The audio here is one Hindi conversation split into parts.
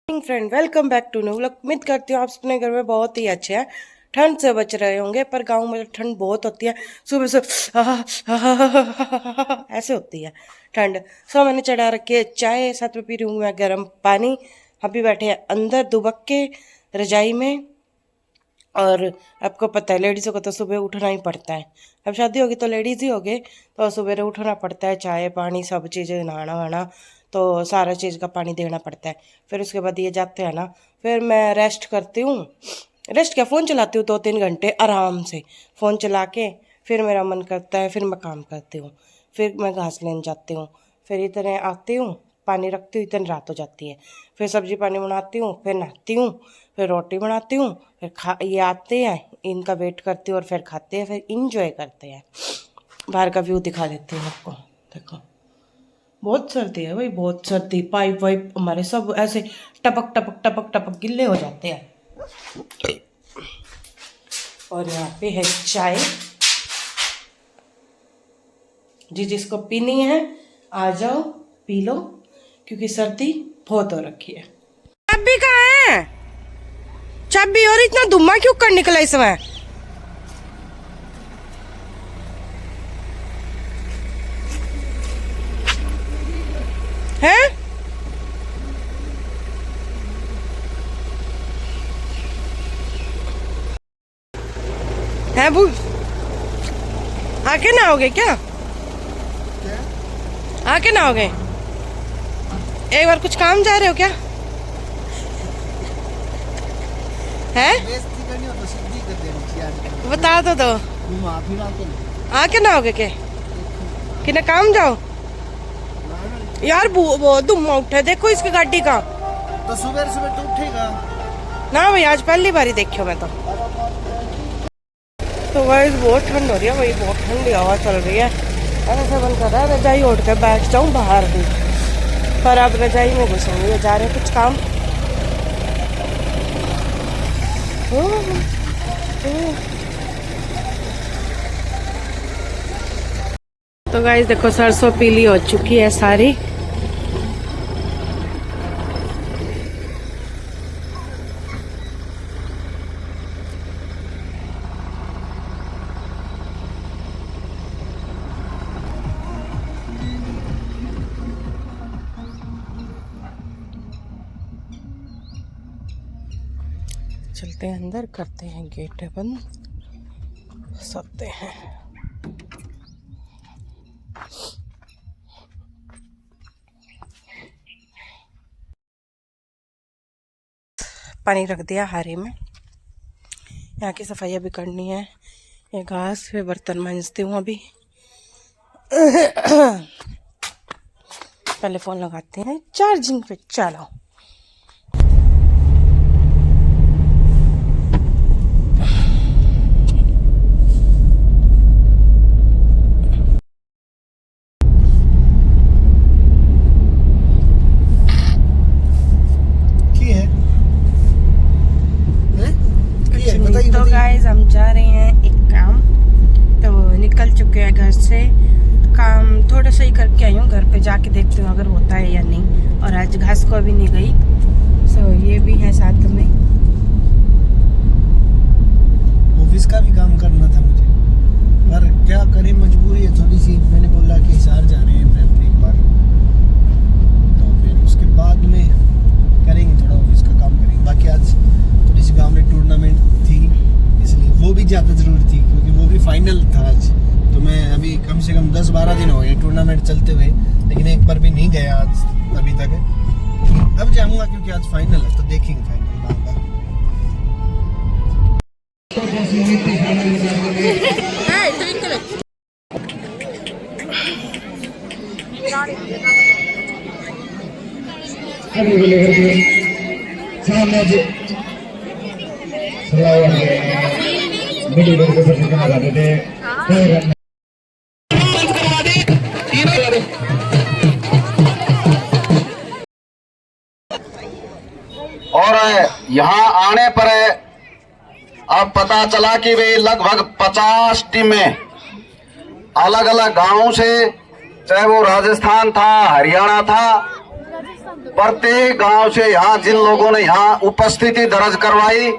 Friend welcome back to new vlog. उम्मीद करती हूँ आप अपने घर में बहुत ही अच्छे हैं, ठंड से बच रहे होंगे। पर गांव में ठंड बहुत होती है, सुबह से ऐसे होती है ठंड। सो मैंने चढ़ा रखी है चाय, साथ में पी रही हूँ मैं गर्म पानी। अभी बैठे हैं अंदर दुबक के रजाई में। और आपको पता है लेडीज़ों को तो सुबह उठना ही पड़ता है। अब शादी होगी तो लेडीज़ ही होगे, तो सुबह उठना पड़ता है, चाय पानी सब चीज़ें, नहाना वाना, तो सारा चीज़ का पानी देना पड़ता है। फिर उसके बाद ये जाते हैं ना, फिर मैं रेस्ट करती हूँ। रेस्ट क्या, फ़ोन चलाती हूँ 2-3 घंटे आराम से। फ़ोन चला के फिर मेरा मन करता है, फिर मैं काम करती हूँ, फिर मैं घास लेने जाती हूँ, फिर इतने आती हूँ, पानी रखती हूँ, इतनी रात हो जाती है। फिर सब्जी पानी बनाती हूँ, फिर नहाती हूँ, फिर रोटी बनाती हूँ, फिर ये आते हैं, इनका वेट करती हूँ और फिर खाते हैं, फिर इंजॉय करते हैं। बाहर का व्यू दिखा देती हूँ आपको। देखो बहुत सर्दी है भाई, बहुत सर्दी। पाइप वाइप हमारे सब ऐसे टपक टपक टपक टपक गिल्ले हो जाते हैं। और यहाँ पे है चाय, जी जिसको पीनी है आ जाओ पी लो, क्योंकि सर्दी बहुत हो रखी है। चाबी कहाँ है? चाबी, और इतना धुआं क्यों कर निकला इसमें? हैं? है बू, आके ना आओगे क्या? आके ना आओगे? एक बार कुछ काम जा रहे हो क्या? है बता दो आके ना आओगे के कि ना काम जाओ यार। बहुत धुआं उठा है, देखो इसकी गाड़ी का। तो सुबह सुबह तो उठेगा ना भाई, आज पहली बार ही देखी मैं तो। गाइस बहुत ठंड हो रही है भाई, बहुत ठंडी हवा चल रही है। ऐसा मन कर रहा है रजाई ओढ़ कर बैठ जाऊं बाहर भी, पर अब रजाई में घुसूंगी। जा रहे कुछ काम। तो गाइस देखो सरसों पीली हो चुकी है सारी। चलते हैं अंदर, करते हैं गेट बंद, सोते हैं। पानी रख दिया हारे में। यहाँ की सफाई अभी करनी है, ये घास पे बर्तन मांजती हूँ अभी। पहले फोन लगाते हैं चार्जिंग पे। चलो तो गाइस हम जा रहे हैं एक काम, तो निकल चुके हैं घर से। काम थोड़ा सा ही करके आई हूँ, घर पे जाके देखती हूँ अगर होता है या नहीं। और आज घास को भी नहीं गई। सो ये भी है साथ में। ऑफिस का भी काम करना था मुझे, पर क्या करें, मजबूरी है थोड़ी सी। मैंने बोला कि हिसार जा रहे हैं ट्रैवल एक बार, तो फिर उसके बाद में करेंगे थोड़ा ऑफिस का काम करेंगे। बाकी आज थोड़ी सी गाँव में टूर्नामेंट थी, इसलिए वो भी ज़्यादा ज़रूरी थी, क्योंकि वो भी फाइनल था आज। तो मैं अभी कम से कम 10-12 दिन हो गए टूर्नामेंट चलते हुए, लेकिन एक बार भी नहीं गया आज अभी तक। अब जाऊँगा क्योंकि आज फाइनल है, तो देखेंगे फाइनल गाँव का। और यहाँ आने पर अब पता चला कि वे लगभग 50 टीमें अलग अलग गांवों से, चाहे वो राजस्थान था, हरियाणा था, प्रत्येक गांव से यहाँ जिन लोगों ने यहाँ उपस्थिति दर्ज करवाई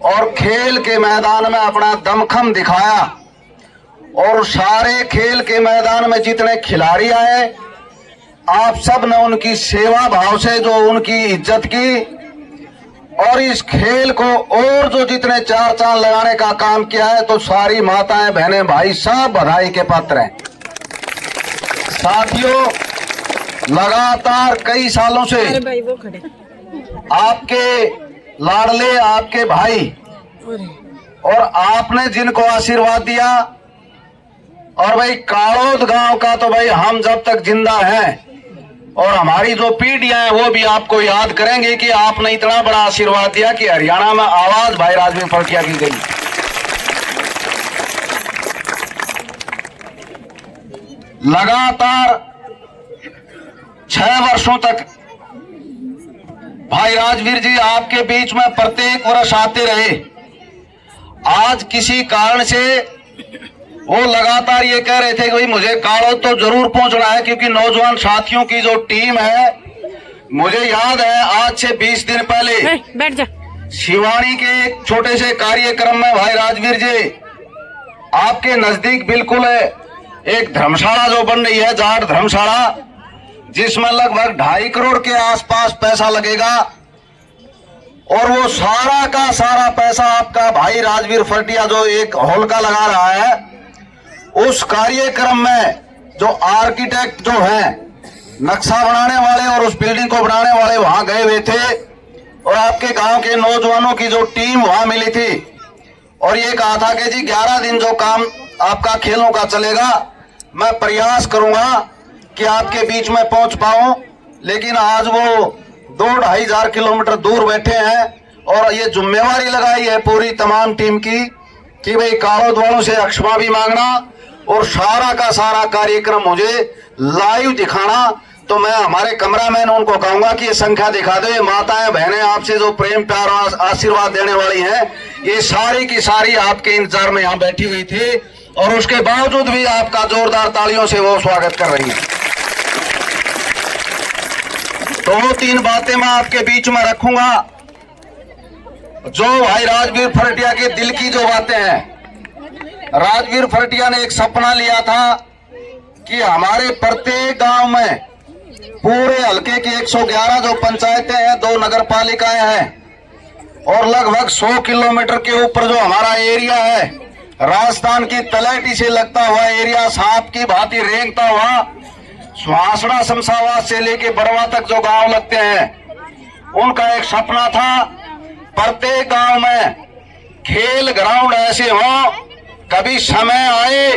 और खेल के मैदान में अपना दमखम दिखाया, और सारे खेल के मैदान में जितने खिलाड़ी आए, आप सब ने उनकी सेवा भाव से जो उनकी इज्जत की, और इस खेल को और जो जितने चार चांद लगाने का काम किया है, तो सारी माताएं बहनें भाई सब बधाई के पात्र हैं। साथियों, लगातार कई सालों से आपके लाडले, आपके भाई और आपने जिनको आशीर्वाद दिया, और भाई काड़ोद गांव का तो भाई हम जब तक जिंदा हैं और हमारी जो पीढ़ियां हैं वो भी आपको याद करेंगे कि आपने इतना बड़ा आशीर्वाद दिया कि हरियाणा में आवाज भाई राजवीर फरटिया की गई। लगातार 6 वर्षों तक भाई राजवीर जी आपके बीच में प्रत्येक वर्ष आते रहे। आज किसी कारण से वो लगातार ये कह रहे थे कि भाई मुझे काड़ोद तो जरूर पहुंचना है, क्योंकि नौजवान साथियों की जो टीम है, मुझे याद है आज से 20 दिन पहले बैठ जा शिवानी के एक छोटे से कार्यक्रम में भाई राजवीर जी आपके नजदीक बिल्कुल एक धर्मशाला जो बन रही है, जाट धर्मशाला, जिसमें लगभग 2.5 करोड़ के आसपास पैसा लगेगा, और वो सारा का सारा पैसा आपका भाई राजवीर फरटिया जो एक हॉल का लगा रहा है, उस कार्यक्रम में जो आर्किटेक्ट जो हैं, नक्शा बनाने वाले और उस बिल्डिंग को बनाने वाले वहां गए हुए थे, और आपके गांव के नौजवानों की जो टीम वहां मिली थी, और ये कहा था कि जी 11 दिन जो काम आपका खेलों का चलेगा, मैं प्रयास करूंगा कि आपके बीच में पहुंच पाऊं। लेकिन आज वो 2-2.5 हजार किलोमीटर दूर बैठे हैं, और ये जिम्मेवारी लगाई है पूरी तमाम टीम की कि भाई काड़ोद वालों से क्षमा भी मांगना और सारा का सारा कार्यक्रम मुझे लाइव दिखाना। तो मैं हमारे कैमरामैन उनको कहूंगा कि ये संख्या दिखा दो। ये माताएं बहनें आपसे जो प्रेम प्यार और आशीर्वाद देने वाली हैं, ये सारी की सारी आपके इंतजार में यहाँ बैठी हुई थी, और उसके बावजूद भी आपका जोरदार तालियों से वो स्वागत कर रही है। 2-3 बातें मैं आपके बीच में रखूंगा, जो भाई राजवीर फरटिया के दिल की जो बातें हैं। राजवीर फरटिया ने एक सपना लिया था कि हमारे प्रत्येक गांव में, पूरे हल्के की 111 जो पंचायतें हैं, 2 नगर पालिकाएं हैं, और लगभग 100 किलोमीटर के ऊपर जो हमारा एरिया है, राजस्थान की तलहटी से लगता हुआ एरिया, सांप की भांति रेंगता हुआ सुहासड़ा शमशाबाद से लेके बरवा तक जो गांव लगते हैं, उनका एक सपना था प्रत्येक गांव में खेल ग्राउंड ऐसे हो, कभी समय आए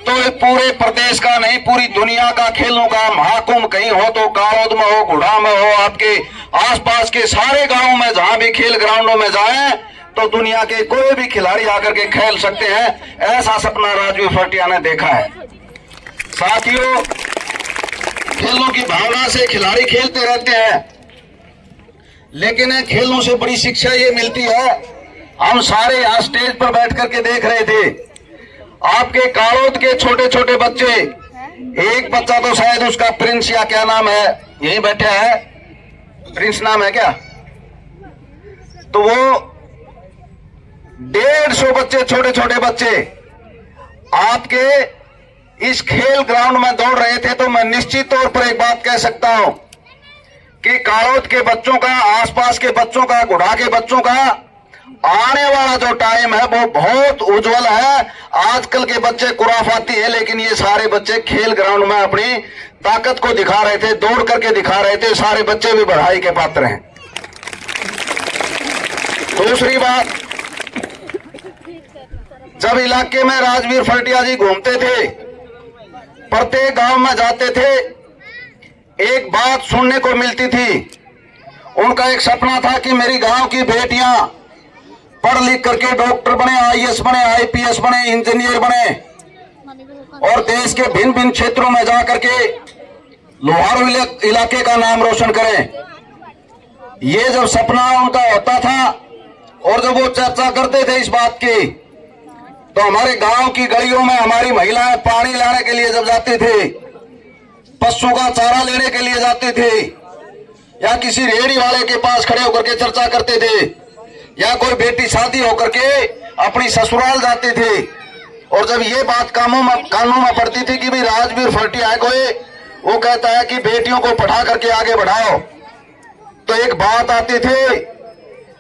तो पूरे प्रदेश का नहीं, पूरी दुनिया का खेलों का महाकुंभ कहीं हो तो काड़ोद में हो, गुड़ा में हो, आपके आसपास के सारे गांवों में जहां भी खेल ग्राउंडों में जाएं तो दुनिया के कोई भी खिलाड़ी आकर के खेल सकते हैं। ऐसा सपना राजवीर फरटिया ने देखा है। साथियों, खेलों की भावना से खिलाड़ी खेलते रहते हैं, लेकिन खेलों से बड़ी शिक्षा ये मिलती है। हम सारे यहाँ स्टेज पर बैठ करके देख रहे थे, आपके काड़ोद के छोटे छोटे बच्चे, एक बच्चा तो शायद उसका प्रिंस या क्या नाम है, यही बैठा है, प्रिंस नाम है क्या, तो वो 150 बच्चे, छोटे छोटे बच्चे आपके इस खेल ग्राउंड में दौड़ रहे थे। तो मैं निश्चित तौर पर एक बात कह सकता हूं कि काड़ोद के बच्चों का, आसपास के बच्चों का, गुड़ा के बच्चों का आने वाला जो टाइम है वो बहुत उज्जवल है। आजकल के बच्चे खुराफाती है, लेकिन ये सारे बच्चे खेल ग्राउंड में अपनी ताकत को दिखा रहे थे, दौड़ करके दिखा रहे थे। सारे बच्चे भी बधाई के पात्र हैं। दूसरी बात, जब इलाके में राजवीर फरटिया जी घूमते थे, प्रत्येक गांव में जाते थे, एक बात सुनने को मिलती थी। उनका एक सपना था कि मेरी गांव की बेटियां पढ़ लिख करके डॉक्टर बने, आईएएस बने, आईपीएस बने, इंजीनियर बने, और देश के भिन्न भिन्न क्षेत्रों में जाकर के लोहारू इलाके का नाम रोशन करें। ये जब सपना उनका होता था और जब वो चर्चा करते थे इस बात की, तो हमारे गांव की गलियों में हमारी महिलाएं पानी लाने के लिए जब जाती थी, पशुओं का चारा लेने के लिए जाती थी, या किसी रेहड़ी वाले के पास खड़े होकर के चर्चा करते थे, या कोई बेटी शादी होकर के अपनी ससुराल जाते थे, और जब ये बात कानून में पड़ती थी कि भाई राजवीर फरटिया है कोई, वो कहता है कि बेटियों को पढ़ा करके आगे बढ़ाओ, तो एक बात आती थी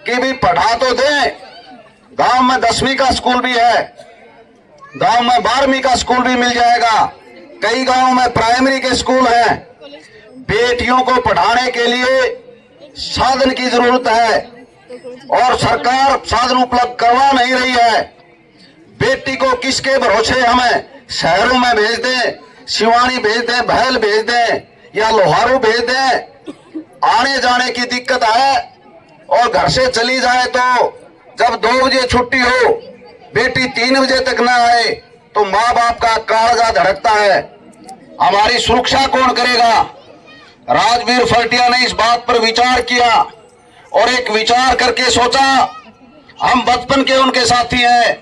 कि भाई पढ़ा तो दें, गांव में 10वीं का स्कूल भी है, गांव में 12वीं का स्कूल भी मिल जाएगा, कई गांव में प्राइमरी के स्कूल हैं। बेटियों को पढ़ाने के लिए साधन की जरूरत है और सरकार साधन उपलब्ध करवा नहीं रही है। बेटी को किसके भरोसे हमें शहरों में भेज दें, सिवानी भेज दें, भैल भेज दें या लोहारू भेज दें, आने जाने की दिक्कत है। और घर से चली जाए तो जब 2 बजे छुट्टी हो, बेटी 3 बजे तक न आए तो माँ बाप का कालजा धड़कता है। हमारी सुरक्षा कौन करेगा? राजवीर फरटिया ने इस बात पर विचार किया और एक विचार करके सोचा, हम बचपन के उनके साथी हैं,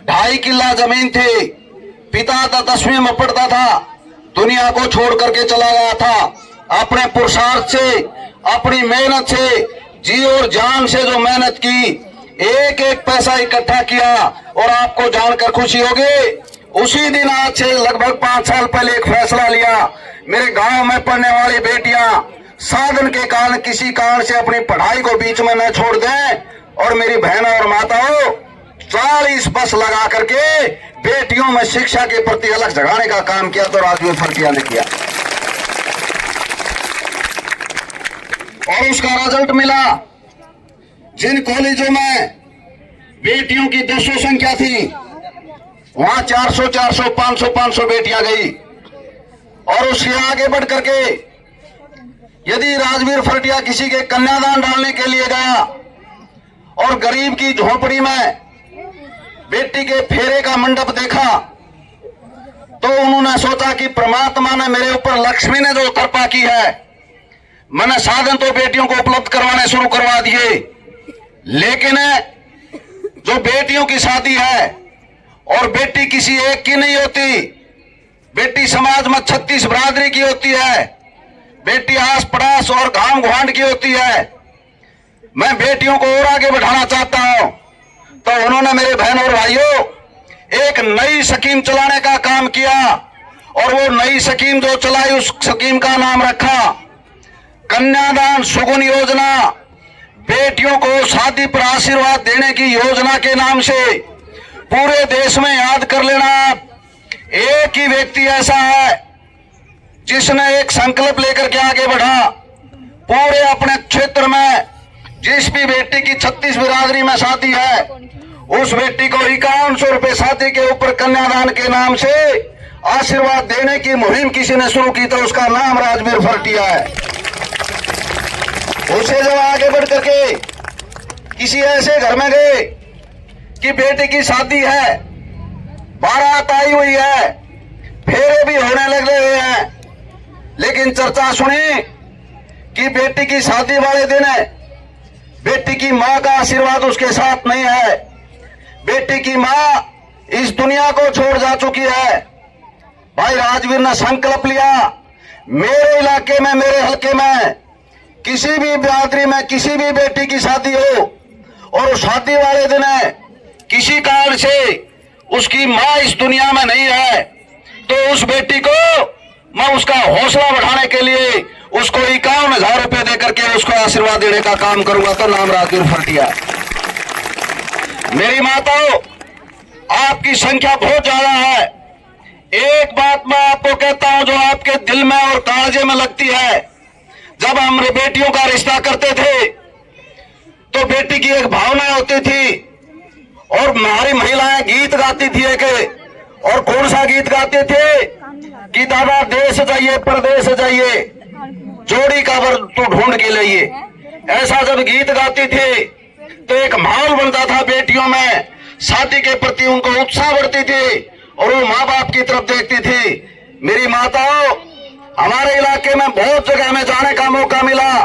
2.5 किला जमीन थी, पिता था 10वीं में पढ़ता था, दुनिया को छोड़ करके चला गया था। अपने पुरुषार्थ से, अपनी मेहनत से, जी और जान से जो मेहनत की, एक एक पैसा इकट्ठा किया, और आपको जानकर खुशी होगी, उसी दिन आज से लगभग 5 साल पहले एक फैसला लिया, मेरे गांव में पढ़ने वाली बेटियां साधन के कारण किसी कारण से अपनी पढ़ाई को बीच में न छोड़ दें, और मेरी बहनों और माताओं 40 बस लगा करके बेटियों में शिक्षा के प्रति अलग जगाने का काम किया, तो राजवीर फरटिया ने किया और उसका रिजल्ट मिला। जिन कॉलेजों में बेटियों की 200 संख्या थी, वहां 400, 400, 500, 500 बेटियां गई। और उसके आगे बढ़ करके यदि राजवीर फरटिया किसी के कन्यादान डालने के लिए गया और गरीब की झोपड़ी में बेटी के फेरे का मंडप देखा, तो उन्होंने सोचा कि परमात्मा ने मेरे ऊपर, लक्ष्मी ने जो कृपा की है, मैंने साधन तो बेटियों को उपलब्ध करवाने शुरू करवा दिए, लेकिन जो बेटियों की शादी है, और बेटी किसी एक की नहीं होती, बेटी समाज में 36 बिरादरी की होती है, बेटी आस पड़ास और गांव गुआंढ की होती है। मैं बेटियों को और आगे बढ़ाना चाहता हूं, तो उन्होंने मेरे बहन और भाइयों एक नई स्कीम चलाने का काम किया, और वो नई स्कीम जो चलाई, उस स्कीम का नाम रखा कन्यादान सुगुन योजना। बेटियों को शादी पर आशीर्वाद देने की योजना के नाम से पूरे देश में याद कर लेना, एक ही व्यक्ति ऐसा है जिसने एक संकल्प लेकर के आगे बढ़ा, पूरे अपने क्षेत्र में जिस भी बेटी की 36 बिरादरी में शादी है, उस बेटी को 5100 रुपए शादी के ऊपर कन्यादान के नाम से आशीर्वाद देने की मुहिम किसी ने शुरू की, तो उसका नाम राजवीर फरटिया है। उसे जब आगे बढ़ करके किसी ऐसे घर में गए कि बेटी की शादी है, बारात आई हुई है, फेरे भी होने लगे हुए हैं, लेकिन चर्चा सुनी कि बेटी की शादी वाले दिन बेटी की मां का आशीर्वाद उसके साथ नहीं है, बेटी की मां इस दुनिया को छोड़ जा चुकी है। भाई राजवीर ने संकल्प लिया, मेरे इलाके में, मेरे हल्के में किसी भी बिरादरी में किसी भी बेटी की शादी हो, और शादी वाले दिन किसी कारण से उसकी मां इस दुनिया में नहीं है, तो उस बेटी को मैं उसका हौसला बढ़ाने के लिए उसको 51,000 रुपए देकर के उसको आशीर्वाद देने का काम करूंगा, तो नाम राजवीर फरटिया। मेरी माताओं, आपकी संख्या बहुत ज्यादा है। एक बात मैं आपको कहता हूं जो आपके दिल में और कालजे में लगती है, जब हम बेटियों का रिश्ता करते थे तो बेटी की एक भावना होती थी, और हमारी महिलाएं गीत गाती थी एक, और कौन सा गीत गाते थे कि दादा देश जाइए परदेश जाइए, जोड़ी का वर तू ढूंढ के लाइए। ऐसा जब गीत गाती थी तो एक माहौल बनता था बेटियों में, शादी के प्रति उनको उत्साह बढ़ती थी, और वो माँ बाप की तरफ देखती थी। मेरी माताओं, हमारे इलाके में बहुत जगह में जाने का मौका मिला,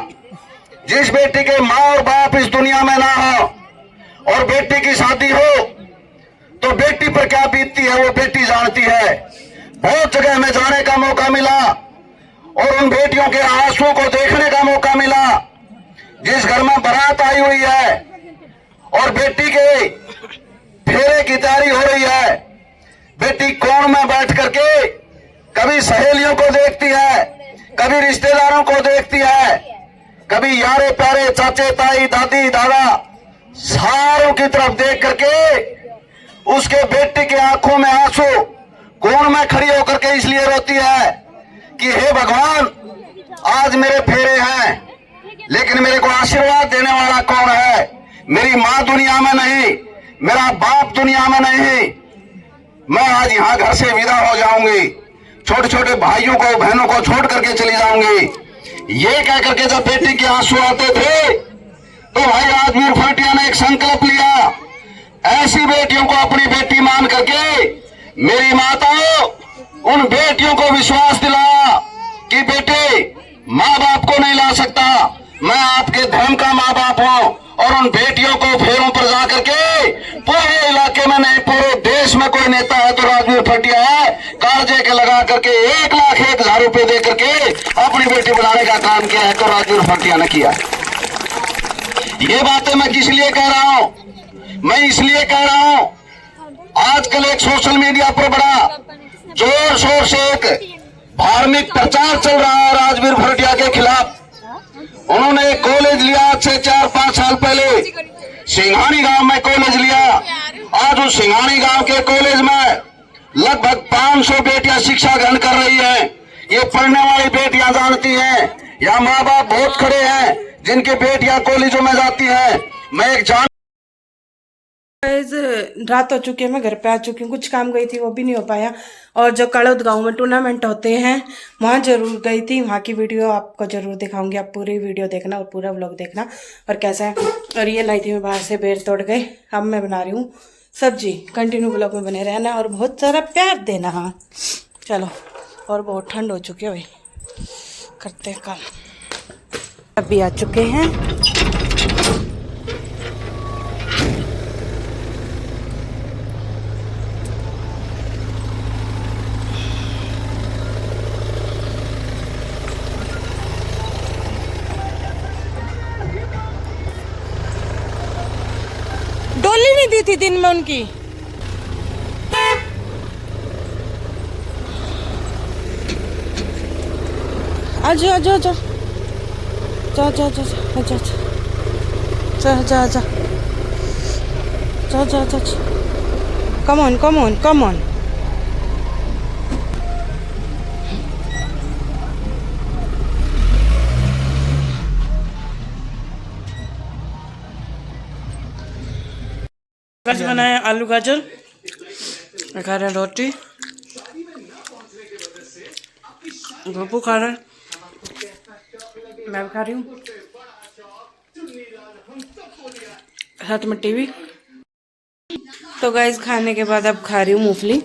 जिस बेटी के माँ और बाप इस दुनिया में ना हो और बेटी की शादी हो, तो बेटी पर क्या बीतती है वो बेटी जानती है। बहुत जगह में जाने का मौका मिला, और उन बेटियों के आंसुओं को देखने का मौका मिला। जिस घर में बारात आई हुई है और बेटी के फेरे की तैयारी हो रही है, बेटी कोण में बैठ करके कभी सहेलियों को देखती है, कभी रिश्तेदारों को देखती है, कभी यारे प्यारे चाचे ताई दादी दादा सारों की तरफ देख करके उसके बेटी के आंखों में आंसू कोण में खड़ी होकर के इसलिए रोती है कि हे भगवान, आज मेरे फेरे हैं, लेकिन मेरे को आशीर्वाद देने वाला कौन है? मेरी माँ दुनिया में नहीं, मेरा बाप दुनिया में नहीं, मैं आज यहाँ घर से विदा हो जाऊंगी, छोटे छोटे भाइयों को बहनों को छोड़ करके चली जाऊंगी। ये कह करके जब बेटी के आंसू आते थे तो भाई राजवीर फरटिया ने एक संकल्प लिया, ऐसी बेटियों को अपनी बेटी मान करके मेरी माताओं उन बेटियों को विश्वास दिलाया कि बेटे, माँ बाप को नहीं ला सकता, मैं आपके धर्म का माँ बाप हूँ। और उन बेटियों को फेरों पर जा करके पूरे इलाके में नहीं, पूरे देश में कोई नेता है तो राजवीर फरटिया है। कागजे के लगा करके 1,01,000 रुपए दे करके अपनी बेटी बनाने का काम किया है तो राजवीर फरटिया ने किया। ये बातें मैं किस लिए कह रहा हूँ? मैं इसलिए कह रहा हूँ, आजकल एक सोशल मीडिया पर बड़ा जोर शोर से एक धार्मिक प्रचार चल रहा है राजवीर फरटिया के खिलाफ। उन्होंने एक कॉलेज लिया आज से 4-5 साल पहले, सिंघानी गांव में कॉलेज लिया। आज उस सिंघानी गांव के कॉलेज में लगभग 500 बेटियां शिक्षा ग्रहण कर रही हैं। ये पढ़ने वाली बेटियां जानती हैं, यहाँ माँ बाप बहुत खड़े हैं जिनकी बेटियां कॉलेजों में जाती हैं। मैं एक रात हो चुकी है, मैं घर पे आ चुकी हूँ। कुछ काम गई थी वो भी नहीं हो पाया। और जो कड़ौद गांव में टूर्नामेंट होते हैं वहाँ जरूर गई थी, वहाँ की वीडियो आपको जरूर दिखाऊंगी। आप पूरी वीडियो देखना और पूरा व्लॉग देखना और कैसा है। और ये लाई थी मैं बाहर से, बेर तोड़ गई। अब मैं बना रही हूँ सब्जी। कंटिन्यू व्लॉग में बने रहना और बहुत सारा प्यार देना। हाँ चलो, और बहुत ठंड हो चुकी है भाई, करते हैं काम। अभी आ चुके हैं। डोली नहीं दी थी दिन में उनकी। आजा आजा आजा, जा जा जा जा जा जा जा जा जा जा जा, come on come on come on. आज बनाया आलू गाजर, खा रहे हैं रोटी, बब्बू खा रहे हैं, मैं भी खा रही हूँ, साथ में टीवी। तो गाइस खाने के बाद अब खा रही हूँ मूंगफली।